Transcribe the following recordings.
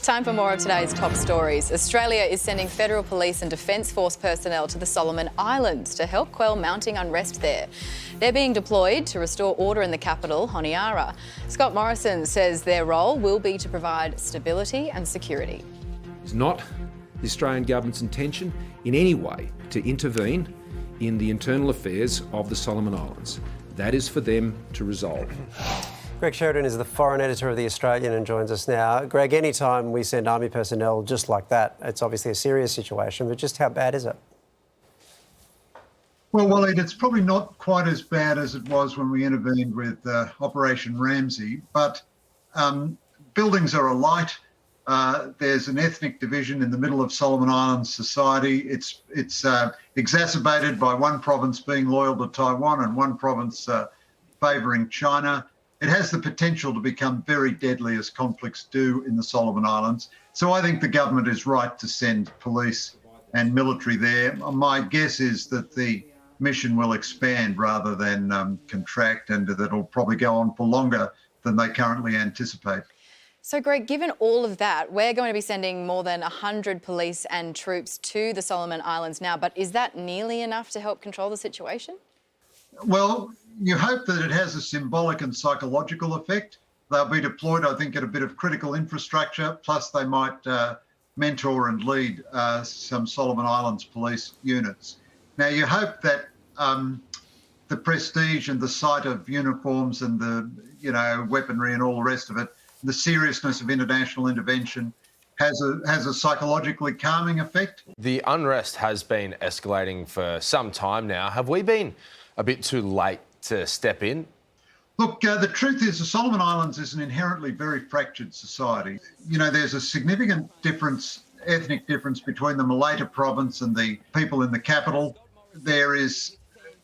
Time for more of today's top stories. Australia is sending federal police and defence force personnel to the Solomon Islands to help quell mounting unrest there. They're being deployed to restore order in the capital, Honiara. Scott Morrison says their role will be to provide stability and security. It's not the Australian government's intention in any way to intervene in the internal affairs of the Solomon Islands. That is for them to resolve. Greg Sheridan is the foreign editor of The Australian and joins us now. Greg, any time we send army personnel just like that, it's obviously a serious situation, but just how bad is it? Well, Waleed, it's probably not quite as bad as it was when we intervened with Operation Ramsey, but buildings are alight. There's an ethnic division in the middle of Solomon Islands society. It's exacerbated by one province being loyal to Taiwan and one province favouring China. It has the potential to become very deadly, as conflicts do in the Solomon Islands. So I think the government is right to send police and military there. My guess is that the mission will expand rather than contract, and that it'll probably go on for longer than they currently anticipate. So, Greg, given all of that, we're going to be sending more than 100 police and troops to the Solomon Islands now, but is that nearly enough to help control the situation? Well, you hope that it has a symbolic and psychological effect. They'll be deployed, I think, at a bit of critical infrastructure, plus they might mentor and lead some Solomon Islands police units. Now, you hope that the prestige and the sight of uniforms and the, weaponry and all the rest of it, the seriousness of international intervention has a psychologically calming effect. The unrest has been escalating for some time now. Have we been a bit too late to step in? Look, the truth is the Solomon Islands is an inherently very fractured society. There's a significant ethnic difference between the Malaita province and the people in the capital. There is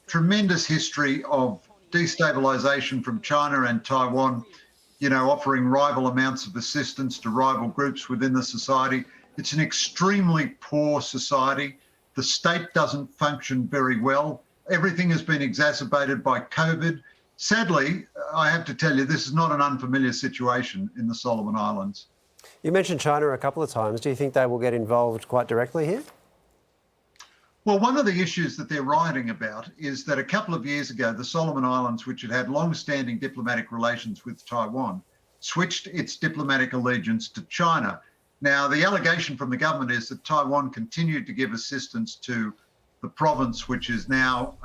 tremendous history of destabilisation from China and Taiwan, offering rival amounts of assistance to rival groups within the society. It's an extremely poor society. The state doesn't function very well. Everything has been exacerbated by COVID. Sadly, I have to tell you, this is not an unfamiliar situation in the Solomon Islands. You mentioned China a couple of times. Do you think they will get involved quite directly here? Well, one of the issues that they're writing about is that a couple of years ago, the Solomon Islands, which had long-standing diplomatic relations with Taiwan, switched its diplomatic allegiance to China. Now, the allegation from the government is that Taiwan continued to give assistance to the province, which is now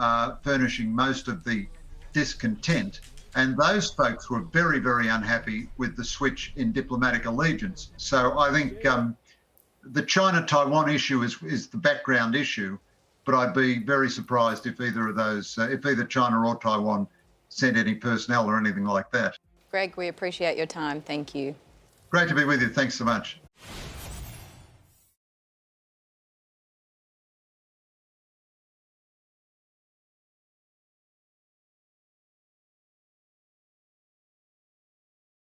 furnishing most of the discontent. And those folks were very, very unhappy with the switch in diplomatic allegiance. So I think the China-Taiwan issue is the background issue, but I'd be very surprised if either of those, if either China or Taiwan sent any personnel or anything like that. Greg, we appreciate your time. Thank you. Great to be with you. Thanks so much.